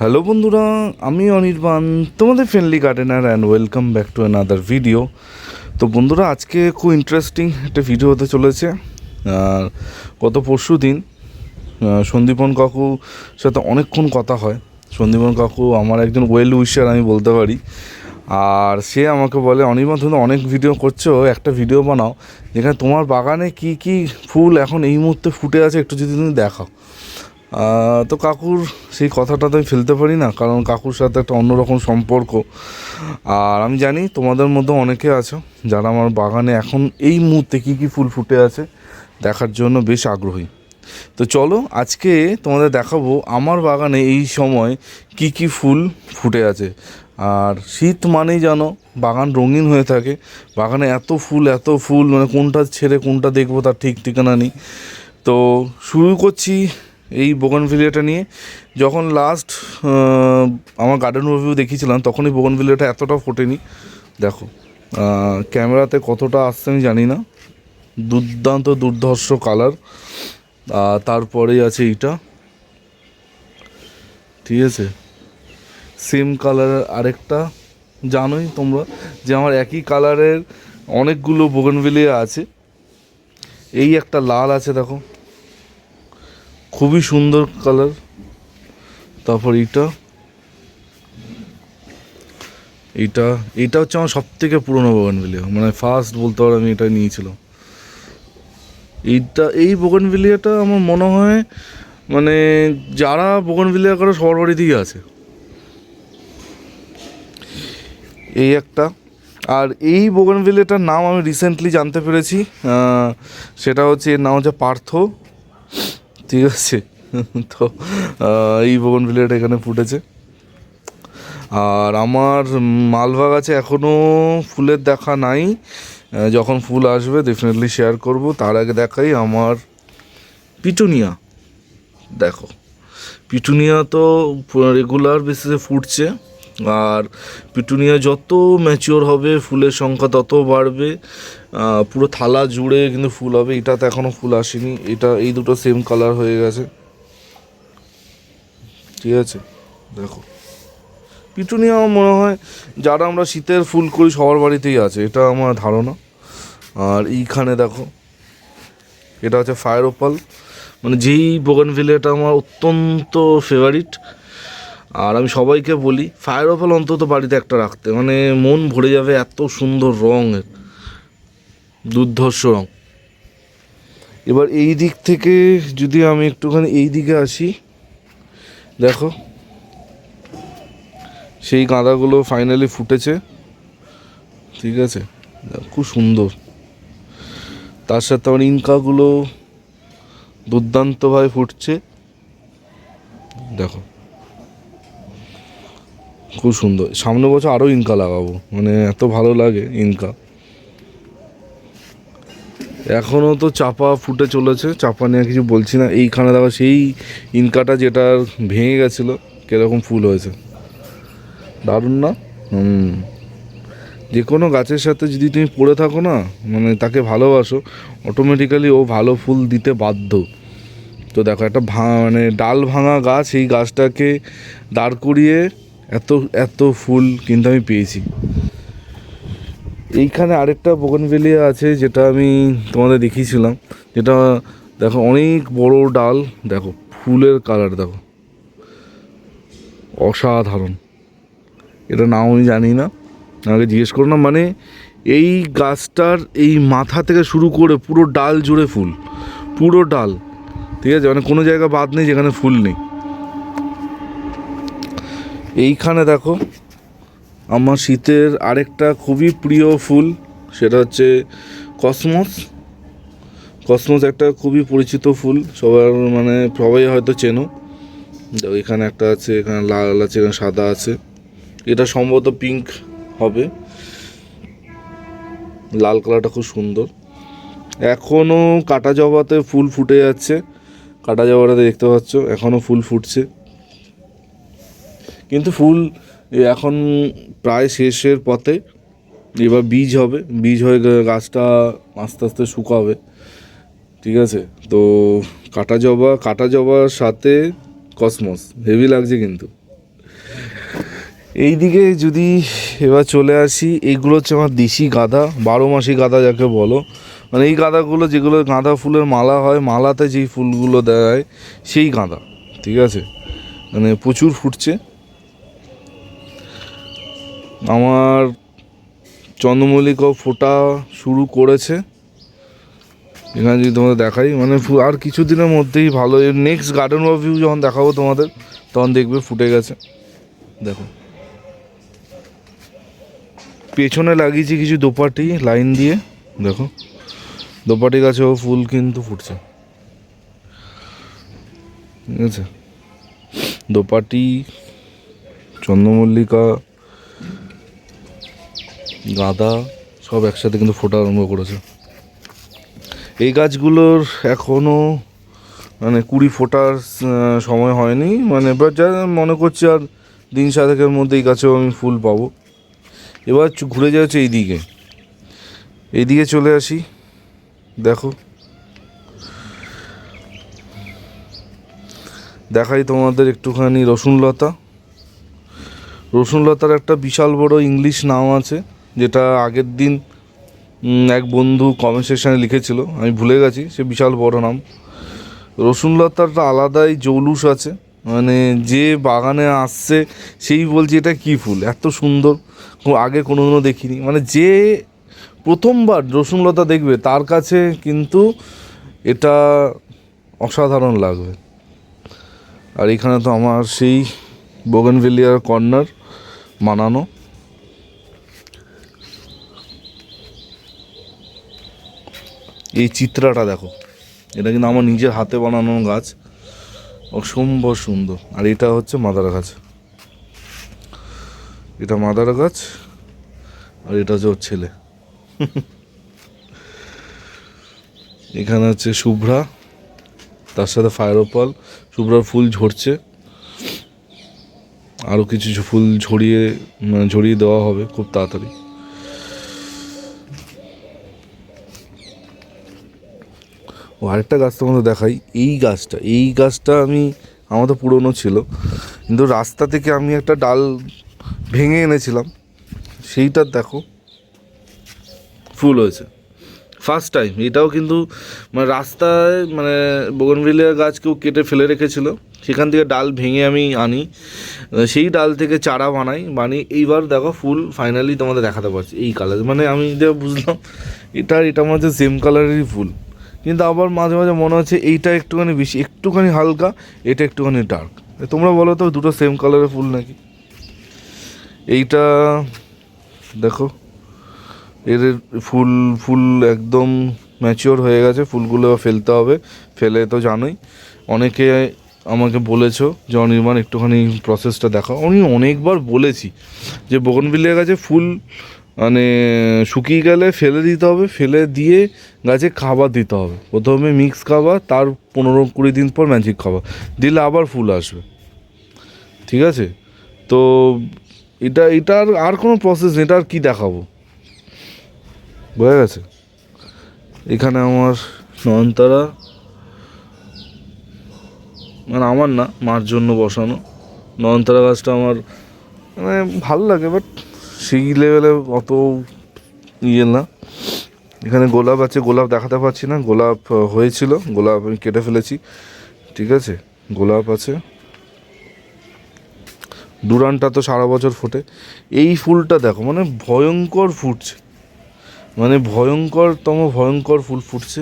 Hello বন্ধুরা, আমি অনির্বাণ, তোমাদের friendly gardener and welcome back to another video. তো বন্ধুরা, আজকে খুব ইন্টারেস্টিং একটা ভিডিও হতে চলেছে। আর গত পরশু দিন সন্দীপন কাকুর সাথে অনেকক্ষণ কথা হয়। সন্দীপন কাকু আমার একজন ওয়েল উইশার আমি বলতে পারি। আর সে আমাকে বলে, অনির্বাণ তুমি অনেক ভিডিও করছো, একটা ভিডিও বানাও যেখানে তোমার বাগানে কি কি ফুল এখন এই মুহূর্তে ফুটে আছে একটু যদি তুমি দেখাও। তো কাকুর সেই কথাটা তো আমি ফেলতে পারি না, কারণ কাকুর সাথে একটা অন্যরকম সম্পর্ক। আর আমি জানি তোমাদের মধ্যে অনেকে আছো যারা আমার বাগানে এখন এই মুহূর্তে কী কী ফুল ফুটে আছে দেখার জন্য বেশ আগ্রহী। তো চলো আজকে তোমাদের দেখাবো আমার বাগানে এই সময় কি কি ফুল ফুটে আছে। আর শীত মানেই জানো বাগান রঙিন হয়ে থাকে, বাগানে এত ফুল মানে কোনটা ছেড়ে কোনটা দেখবো তার ঠিক ঠিকানা নেই। তো শুরু করছি এই বোগানভিলিয়াটা নিয়ে। যখন লাস্ট আমার গার্ডেন রিভিউ দেখিয়েছিলাম তখনই বোগানভিলিয়াটা এতটা ফোটেনি। দেখো ক্যামেরাতে কতটা আসছে আমি জানি না, দুর্দান্ত দুর্ধর্ষ কালার। তারপরেই আছে এইটা, ঠিক আছে, সেম কালারের আরেকটা। জানোই তোমরা যে আমার একই কালারের অনেকগুলো বোগানভিলিয়া আছে। এই একটা লাল আছে, দেখো খুবই সুন্দর কালার। তারপর এইটা এইটা এইটা হচ্ছে আমার সব থেকে পুরোনো বোগানভিলিয়া, মানে ফার্স্ট বলতে পারো আমি এটা নিয়েছিলাম। এই বোগানভিলিয়াটা আমার মনে হয় মানে যারা বোগানভিলিয়া করে সবার বাড়িতেই আছে। এই একটা। আর এই বোগানভিলিয়াটার নাম আমি রিসেন্টলি জানতে পেরেছি, সেটা হচ্ছে এর নাম হচ্ছে পার্থ, ঠিক আছে। তো এই বোগানভিলিয়াটা এখানে ফুটেছে। আর আমার মালভা গাছে এখনও ফুলের দেখা নাই, যখন ফুল আসবে ডেফিনেটলি শেয়ার করব। তার আগে দেখাই আমার পিটুনিয়া। দেখো পিটুনিয়া তো রেগুলার বেসিসে ফুটছে, আর পিটুনিয়া যত ম্যাচিওর হবে ফুলের সংখ্যা তত বাড়বে, পুরো থালা জুড়ে কিন্তু ফুল হবে। এটাতে এখনও ফুল আসেনি, এই দুটো সেম কালার হয়ে গেছে, ঠিক আছে। দেখো পিটুনিয়া আমার মনে হয় যারা আমরা শীতের ফুল করি সবার বাড়িতেই আছে, এটা আমার ধারণা। আর এইখানে দেখো এটা হচ্ছে ফায়ার ওপাল, মানে যেই বোগানভিলিয়াটা আমার অত্যন্ত ফেভারিট। আর আমি সবাইকে বলি ফায়ার ওপাল অন্তত বাড়িতে একটা রাখতে, মানে মন ভরে যাবে, এত সুন্দর রঙের, দুর্ধর্ষ রঙ। এবার এই দিক থেকে যদি আমি একটুখানি এই দিকে আসি, দেখো সেই গাঁদাগুলো ফাইনালি ফুটেছে, ঠিক আছে, খুব সুন্দর। তার সাথে আমার ইনকাগুলো দুর্দান্তভাবে ফুটছে, দেখো খুব সুন্দর। সামনে বছর আরও ইনকা লাগাবো, মানে এত ভালো লাগে ইনকা। এখনও তো চাপা ফুটে চলেছে, চাপা নিয়ে কিছু বলছি না। এইখানে দেখো সেই ইনকাটা যেটা ভেঙে গেছিলো কীরকম ফুল হয়েছে, দারুণ না? যে কোনো গাছের সাথে যদি তুমি পড়ে থাকো না, মানে তাকে ভালোবাসো, অটোমেটিক্যালি ও ভালো ফুল দিতে বাধ্য। তো দেখো একটা মানে ডাল ভাঙা গাছ, এই গাছটাকে দাঁড় করিয়ে এত এত ফুল কিন্তু আমি পেয়েছি। এইখানে আরেকটা বোগানভিলিয়া আছে যেটা আমি তোমাদের দেখিয়েছিলাম, যেটা দেখো অনেক বড় ডাল, দেখো ফুলের কালার দেখো অসাধারণ। এটা নাম আমি জানি না, আমাকে জিজ্ঞেস করো না। মানে এই গাছটার এই মাথা থেকে শুরু করে পুরো ডাল জুড়ে ফুল, পুরো ডাল, ঠিক আছে, মানে কোনো জায়গা বাদ নেই যেখানে ফুল নেই। এইখানে দেখো আমার শীতের আরেকটা খুবই প্রিয় ফুল, সেটা হচ্ছে কসমস। কসমস একটা খুবই পরিচিত ফুল, সবার মানে সবাই হয়তো চেনো। দেখো এখানে একটা আছে, এখানে লাল আছে, এখানে সাদা আছে। এটা সম্ভবত পিঙ্ক হবে, লাল কালারটা খুব সুন্দর। এখনও কাটা জবাতে ফুল ফুটে যাচ্ছে, কাটা জবাটাতে দেখতে পাচ্ছ এখনও ফুল ফুটছে, কিন্তু ফুল এখন প্রায় শেষের পথে। এবার বীজ হবে, বীজ হয়ে গাছটা আস্তে আস্তে শুকাবে, ঠিক আছে। তো কাটা জবার সাথে কসমস হেভি লাগছে কিন্তু। এইদিকে যদি এবার চলে আসি, এইগুলো হচ্ছে আমার দেশি গাঁদা, 12 মাসি গাঁদা যাকে বলো। মানে এই গাঁদাগুলো যেগুলো গাঁদা ফুলের মালা হয়, মালাতে যেই ফুলগুলো দেয় সেই গাঁদা, ঠিক আছে, মানে প্রচুর ফুটছে। আমার চন্দ্রমল্লিকাও ফোটা শুরু করেছে। এখানে যদি তোমাদের দেখাই, মানে আর কিছুদিনের মধ্যেই ভালো, নেক্সট গার্ডেন অফ ভিউ যখন দেখাবো তোমাদের তখন দেখবে ফুটে গেছে। দেখো পেছনে লাগিয়েছি কিছু দোপাটি লাইন দিয়ে, দেখো দোপাটি গাছেও ফুল কিন্তু ফুটছে, ঠিক আছে। দোপাটি, চন্দ্রমল্লিকা, গাঁদা সব একসাথে কিন্তু ফোটা আরম্ভ করেছে। এই গাছগুলোর এখনও মানে কুড়ি ফোটার সময় হয়নি, মানে এবার যা মনে করছি আর দিন সাতেকের মধ্যে এই গাছেও আমি ফুল পাবো। এবার ঘুরে যাচ্ছে এইদিকে চলে আসি। দেখো দেখাই তোমাদের একটুখানি রসুনলতার একটা বিশাল বড় ইংলিশ নাম আছে, যেটা আগের দিন এক বন্ধু কমেন্ট সেকশানে লিখেছিল, আমি ভুলে গেছি সে বিশাল বড় নাম। রসুনলতারটা আলাদাই জৌলুস আছে, মানে যে বাগানে আসছে সেই বলছে এটা কী ফুল এত সুন্দর, আগে কোনোদিনও দেখিনি। মানে যে প্রথমবার রসুনলতা দেখবে তার কাছে কিন্তু এটা অসাধারণ লাগবে। আর এখানে তো আমার সেই বোগেনভেলিয়ার কর্নার বানানো, এই চিত্রটা দেখো, এটা কিন্তু আমার নিজের হাতে বানানো গাছ, অসম্ভব সুন্দর। আর এটা হচ্ছে মাদারা গাছ, এটা মাদারা গাছ, আর এটা হচ্ছে ওর ছেলে। এখানে হচ্ছে শুভ্রা, তার সাথে ফায়ারোপাল। শুভ্রার ফুল ঝরছে, আরও কিছু ফুল ঝরিয়ে দেওয়া হবে খুব তাড়াতাড়ি। ও আরেকটা গাছ তোমাদের দেখাই, এই গাছটা আমাদের পুরনো ছিল, কিন্তু রাস্তা থেকে আমি একটা ডাল ভেঙে এনেছিলাম, সেইটার দেখো ফুল হয়েছে ফার্স্ট টাইম। এটাও কিন্তু মানে রাস্তায়, মানে বোগেনভেলিয়া গাছ কেউ কেটে ফেলে রেখেছিল, সেখান থেকে ডাল ভেঙে আমি আনি, সেই ডাল থেকে চারা বানিয়ে এইবার দেখো ফুল ফাইনালি তোমাদের দেখাতে পারছি এই কালার। মানে আমি যা বুঝলাম এটা মধ্যে সেম কালারেরই ফুল, কিন্তু আবার মাঝে মাঝে মনে হচ্ছে এইটা একটুখানি বেশি, একটুখানি হালকা, এটা একটুখানি ডার্ক। তোমরা বলো তো দুটো সেম কালারের ফুল নাকি? এইটা দেখো এর ফুল একদম ম্যাচিওর হয়ে গেছে, ফুলগুলো ফেলতে হবে, ফেলে তো জানোই। অনেকে আমাকে বলেছো যে অনির্বাণ একটুখানি প্রসেসটা দেখাও। আমি অনেকবার বলেছি যে বোগেনভেলিয়া গাছে ফুল মানে শুকিয়ে গেলে ফেলে দিতে হবে, ফেলে দিয়ে গাছে খাবার দিতে হবে, প্রথমে মিক্স খাবার, তার 15-20 দিন পর ম্যাজিক খাবার দিলে আবার ফুল আসবে, ঠিক আছে। তো এটার আর কোনো প্রসেস নেই, এটা আর কী দেখাবো, বোঝা গেছে। এখানে আমার নয়নতারা, মানে আমার না, মার জন্য বসানো নয়নতারা গাছটা আমার মানে ভালো লাগে, বাট সেই লেভেলে অত না। এখানে গোলাপ আছে, গোলাপ দেখাতে পারছি না, গোলাপ হয়েছিল, গোলাপ আমি কেটে ফেলেছি, ঠিক আছে। গোলাপ আছে, ডুরানটা তো সারা বছর ফোটে। এই ফুলটা দেখো, মানে ভয়ঙ্কর ফুটছে, মানে ভয়ঙ্কর ফুল ফুটছে।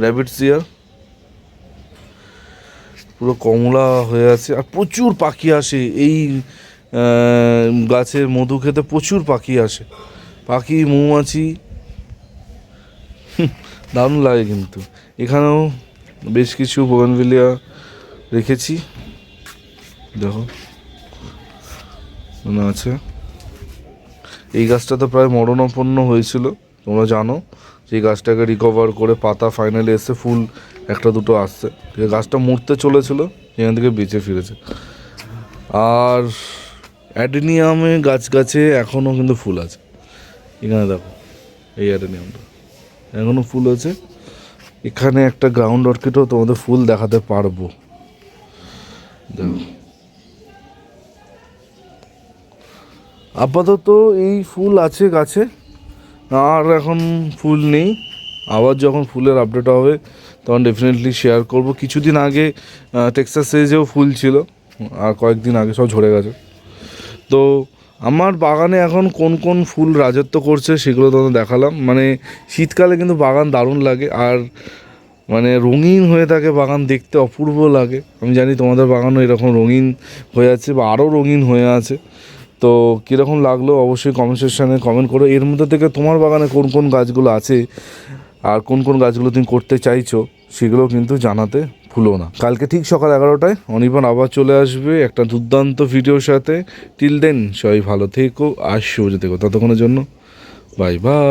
র্যাবিট সিয়ার পুরো কমলা হয়ে আছে, আর প্রচুর পাখি আসে এই গাছের মধু খেতে, প্রচুর পাখি আসে, পাখি মৌমাছি, দারুণ লাগে। কিন্তু এখানেও বেশ কিছু বোগেনভেলিয়া রেখেছি, দেখো মনে আছে। এই গাছটা তো প্রায় মরণাপন্ন হয়েছিল, তোমরা জানো, সেই গাছটাকে রিকভার করে পাতা ফাইনালি এসে ফুল একটা দুটো আসছে, গাছটা মরতে চলেছিল, সেখান থেকে বেঁচে ফিরেছে। আর অ্যাডেনিয়ামে গাছে এখনও কিন্তু ফুল আছে, এখানে দেখো এই অ্যাডেনিয়ামটা এখনও ফুল আছে। এখানে একটা গ্রাউন্ড অর্কিডও তোমাদের ফুল দেখাতে পারবো, দেখো আপাতত এই ফুল আছে গাছে, আর এখন ফুল নেই। আবার যখন ফুলের আপডেট হবে তখন ডেফিনেটলি শেয়ার করব। কিছুদিন আগে টেক্সাস সিরিজেও ফুল ছিল, আর কয়েকদিন আগে সব ঝরে গেছে। তো আমার বাগানে এখন কোন কোন ফুল রাজত্ব করছে সেগুলো তোমাদের দেখালাম। মানে শীতকালে কিন্তু বাগান দারুণ লাগে, আর মানে রঙিন হয়ে থাকে বাগান, দেখতে অপূর্ব লাগে। আমি জানি তোমাদের বাগানও এরকম রঙিন হয়ে আছে বা আরও রঙিন হয়ে আছে। তো কীরকম লাগলো অবশ্যই কমেন্ট সেকশানে কমেন্ট করো। এর মধ্যে থেকে তোমার বাগানে কোন কোন গাছগুলো আছে আর কোন কোন গাছগুলো তুমি করতে চাইছো সেগুলো কিন্তু জানাতে ভুলো না। কালকে ঠিক সকাল 11টায় অনির্বাণ আবার চলে আসবে একটা দুর্দান্ত ভিডিওর সাথে। টিল দেন সবাই ভালো থেকো আর সুস্থ থেকো। ততক্ষণের জন্য বাই বাই।